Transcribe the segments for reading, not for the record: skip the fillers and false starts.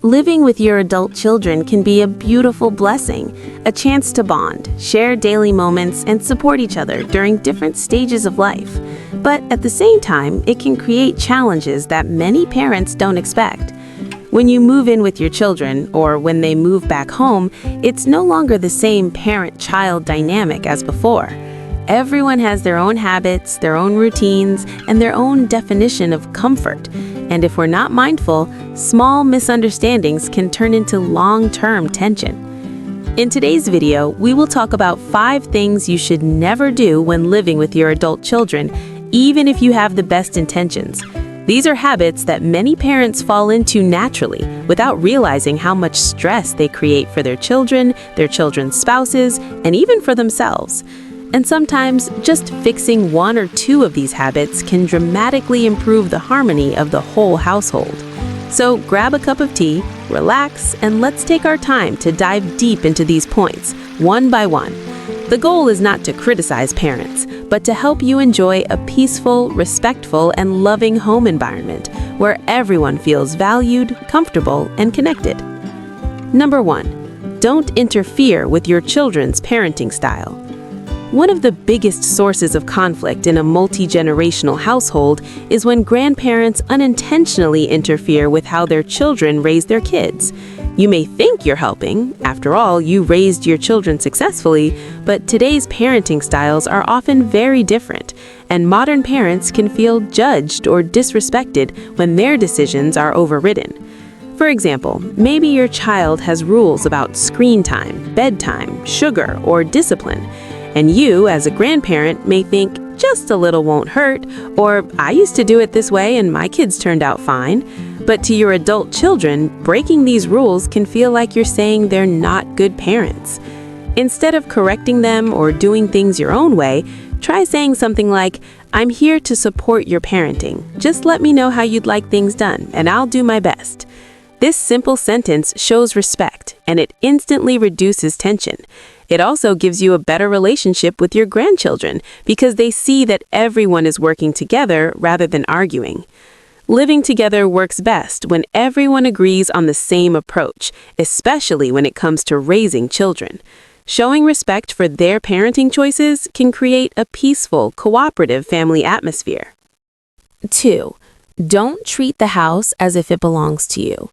Living with your adult children can be a beautiful blessing, a chance to bond, share daily moments, and support each other during different stages of life. But at the same time, it can create challenges that many parents don't expect. When you move in with your children, or when they move back home, it's no longer the same parent-child dynamic as before. Everyone has their own habits, their own routines, and their own definition of comfort. And if we're not mindful, small misunderstandings can turn into long-term tension. In today's video, we will talk about 5 things you should never do when living with your adult children, even if you have the best intentions. These are habits that many parents fall into naturally without realizing how much stress they create for their children's spouses, and even for themselves. And sometimes, just fixing 1 or 2 of these habits can dramatically improve the harmony of the whole household. So grab a cup of tea, relax, and let's take our time to dive deep into these points, one by one. The goal is not to criticize parents, but to help you enjoy a peaceful, respectful, and loving home environment where everyone feels valued, comfortable, and connected. Number 1, don't interfere with your children's parenting style. One of the biggest sources of conflict in a multi-generational household is when grandparents unintentionally interfere with how their children raise their kids. You may think you're helping. After all, you raised your children successfully, but today's parenting styles are often very different, and modern parents can feel judged or disrespected when their decisions are overridden. For example, maybe your child has rules about screen time, bedtime, sugar, or discipline. And you, as a grandparent, may think, just a little won't hurt, or I used to do it this way and my kids turned out fine. But to your adult children, breaking these rules can feel like you're saying they're not good parents. Instead of correcting them or doing things your own way, try saying something like, I'm here to support your parenting. Just let me know how you'd like things done, and I'll do my best. This simple sentence shows respect, and it instantly reduces tension. It also gives you a better relationship with your grandchildren because they see that everyone is working together rather than arguing. Living together works best when everyone agrees on the same approach, especially when it comes to raising children. Showing respect for their parenting choices can create a peaceful, cooperative family atmosphere. 2, don't treat the house as if it belongs to you.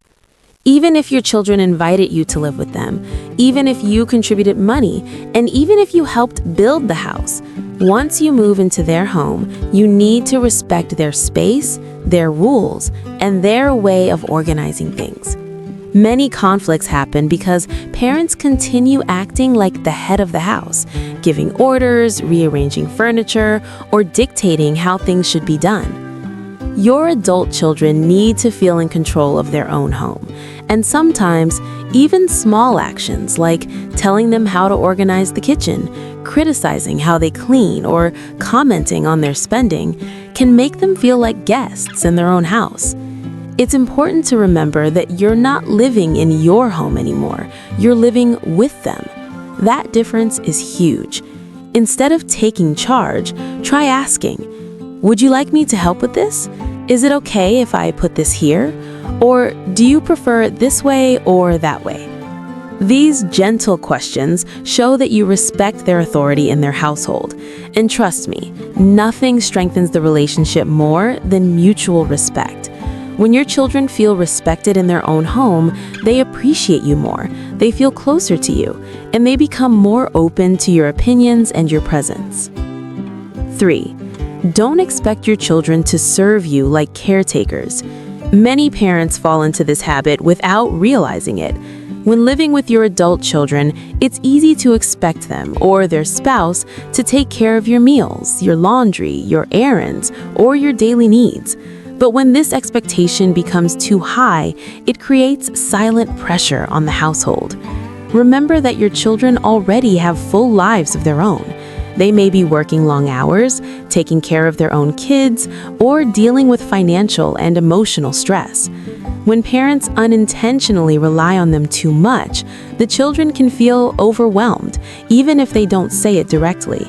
Even if your children invited you to live with them, even if you contributed money, and even if you helped build the house, once you move into their home, you need to respect their space, their rules, and their way of organizing things. Many conflicts happen because parents continue acting like the head of the house, giving orders, rearranging furniture, or dictating how things should be done. Your adult children need to feel in control of their own home. And sometimes, even small actions like telling them how to organize the kitchen, criticizing how they clean, or commenting on their spending can make them feel like guests in their own house. It's important to remember that you're not living in your home anymore. You're living with them. That difference is huge. Instead of taking charge, try asking, would you like me to help with this? Is it okay if I put this here? Or do you prefer it this way or that way? These gentle questions show that you respect their authority in their household. And trust me, nothing strengthens the relationship more than mutual respect. When your children feel respected in their own home, they appreciate you more, they feel closer to you, and they become more open to your opinions and your presence. 3, don't expect your children to serve you like caretakers. Many parents fall into this habit without realizing it. When living with your adult children, it's easy to expect them or their spouse to take care of your meals, your laundry, your errands, or your daily needs. But when this expectation becomes too high, it creates silent pressure on the household. Remember that your children already have full lives of their own. They may be working long hours, taking care of their own kids, or dealing with financial and emotional stress. When parents unintentionally rely on them too much, the children can feel overwhelmed, even if they don't say it directly.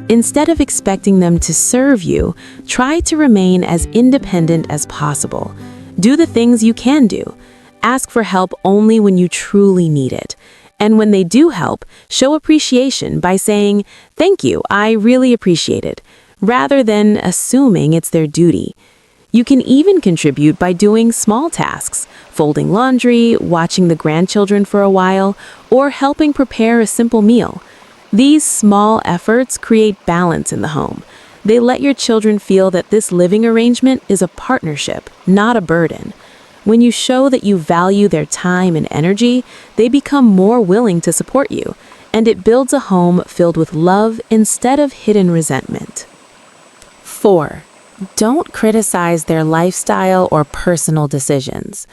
Instead of expecting them to serve you, try to remain as independent as possible. Do the things you can do. Ask for help only when you truly need it. And when they do help, show appreciation by saying, "Thank you, I really appreciate it," rather than assuming it's their duty. You can even contribute by doing small tasks, folding laundry, watching the grandchildren for a while, or helping prepare a simple meal. These small efforts create balance in the home. They let your children feel that this living arrangement is a partnership, not a burden. When you show that you value their time and energy, they become more willing to support you, and it builds a home filled with love instead of hidden resentment. 4. Don't criticize their lifestyle or personal decisions.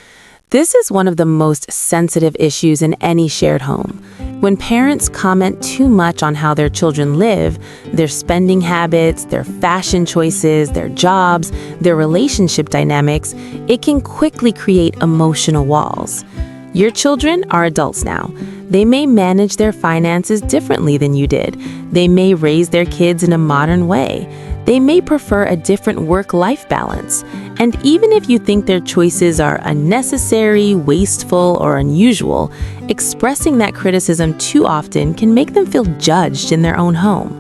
This is one of the most sensitive issues in any shared home. When parents comment too much on how their children live, their spending habits, their fashion choices, their jobs, their relationship dynamics, it can quickly create emotional walls. Your children are adults now. They may manage their finances differently than you did. They may raise their kids in a modern way. They may prefer a different work-life balance. And even if you think their choices are unnecessary, wasteful, or unusual, expressing that criticism too often can make them feel judged in their own home.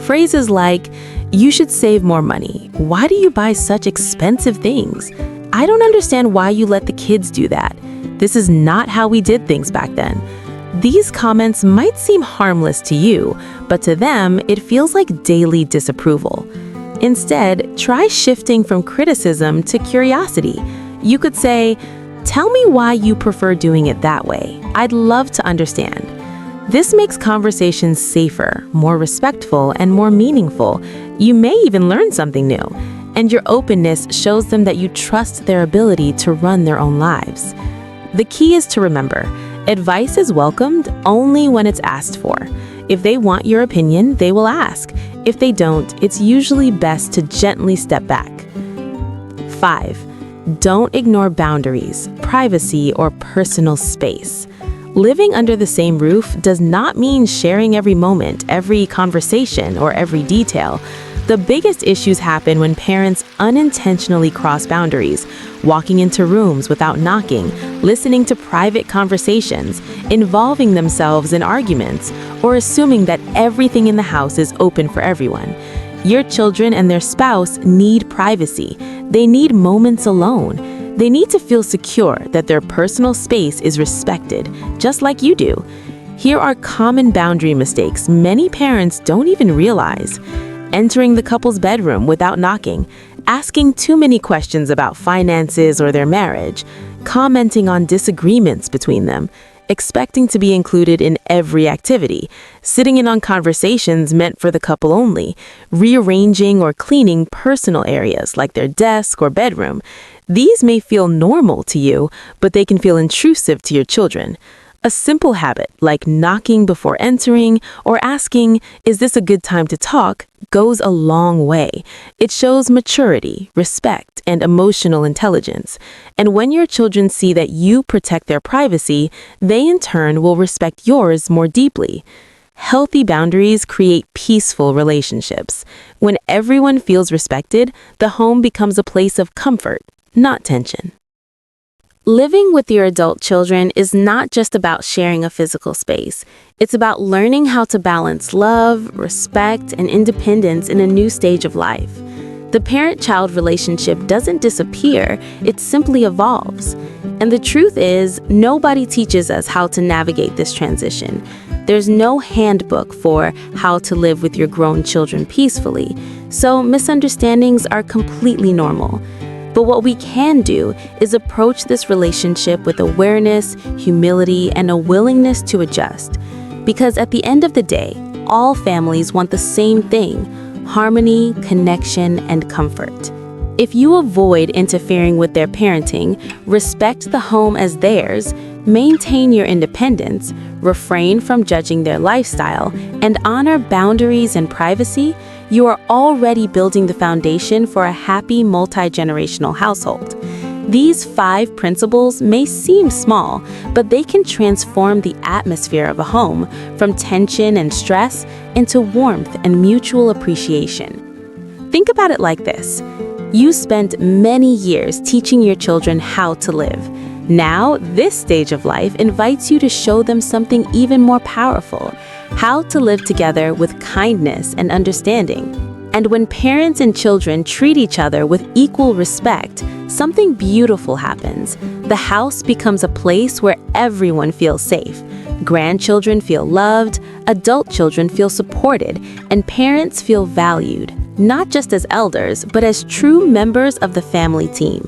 Phrases like, "You should save more money. Why do you buy such expensive things? I don't understand why you let the kids do that. This is not how we did things back then." These comments might seem harmless to you, but to them, it feels like daily disapproval. Instead, try shifting from criticism to curiosity. You could say, "Tell me why you prefer doing it that way. I'd love to understand." This makes conversations safer, more respectful, and more meaningful. You may even learn something new, and your openness shows them that you trust their ability to run their own lives. The key is to remember, advice is welcomed only when it's asked for. If they want your opinion, they will ask. If they don't, it's usually best to gently step back. 5. Don't ignore boundaries, privacy, or personal space. Living under the same roof does not mean sharing every moment, every conversation, or every detail. The biggest issues happen when parents unintentionally cross boundaries, walking into rooms without knocking, listening to private conversations, involving themselves in arguments, or assuming that everything in the house is open for everyone. Your children and their spouse need privacy. They need moments alone. They need to feel secure that their personal space is respected, just like you do. Here are common boundary mistakes many parents don't even realize. Entering the couple's bedroom without knocking, asking too many questions about finances or their marriage, commenting on disagreements between them, expecting to be included in every activity, sitting in on conversations meant for the couple only, rearranging or cleaning personal areas like their desk or bedroom. These may feel normal to you, but they can feel intrusive to your children. A simple habit like knocking before entering or asking, "Is this a good time to talk?" goes a long way. It shows maturity, respect, and emotional intelligence. And when your children see that you protect their privacy, they in turn will respect yours more deeply. Healthy boundaries create peaceful relationships. When everyone feels respected, the home becomes a place of comfort, not tension. Living with your adult children is not just about sharing a physical space. It's about learning how to balance love, respect, and independence in a new stage of life. The parent-child relationship doesn't disappear, it simply evolves. And the truth is, nobody teaches us how to navigate this transition. There's no handbook for how to live with your grown children peacefully, so misunderstandings are completely normal. But what we can do is approach this relationship with awareness, humility, and a willingness to adjust. Because at the end of the day, all families want the same thing: harmony, connection, and comfort. If you avoid interfering with their parenting, respect the home as theirs, maintain your independence, refrain from judging their lifestyle, and honor boundaries and privacy, you are already building the foundation for a happy multi-generational household. These 5 principles may seem small, but they can transform the atmosphere of a home from tension and stress into warmth and mutual appreciation. Think about it like this. You spent many years teaching your children how to live. Now, this stage of life invites you to show them something even more powerful: how to live together with kindness and understanding. And when parents and children treat each other with equal respect, something beautiful happens. The house becomes a place where everyone feels safe. Grandchildren feel loved, adult children feel supported, and parents feel valued, not just as elders, but as true members of the family team.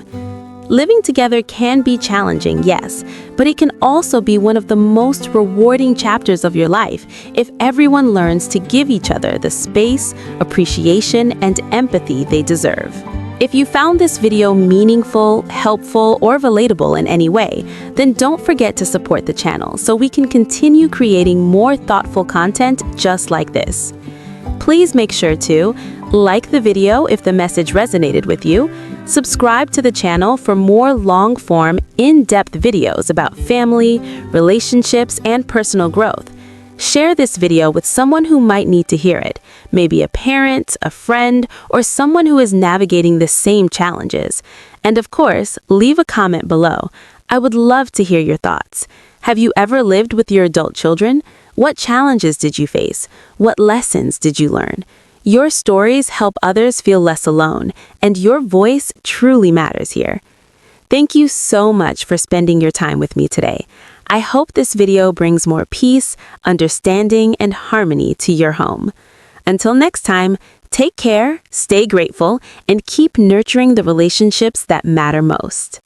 Living together can be challenging, yes, but it can also be one of the most rewarding chapters of your life if everyone learns to give each other the space, appreciation, and empathy they deserve. If you found this video meaningful, helpful, or relatable in any way, then don't forget to support the channel so we can continue creating more thoughtful content just like this. Please make sure to like the video if the message resonated with you, subscribe to the channel for more long-form, in-depth videos about family, relationships, and personal growth. Share this video with someone who might need to hear it, maybe a parent, a friend, or someone who is navigating the same challenges. And of course, leave a comment below. I would love to hear your thoughts. Have you ever lived with your adult children? What challenges did you face? What lessons did you learn? Your stories help others feel less alone, and your voice truly matters here. Thank you so much for spending your time with me today. I hope this video brings more peace, understanding, and harmony to your home. Until next time, take care, stay grateful, and keep nurturing the relationships that matter most.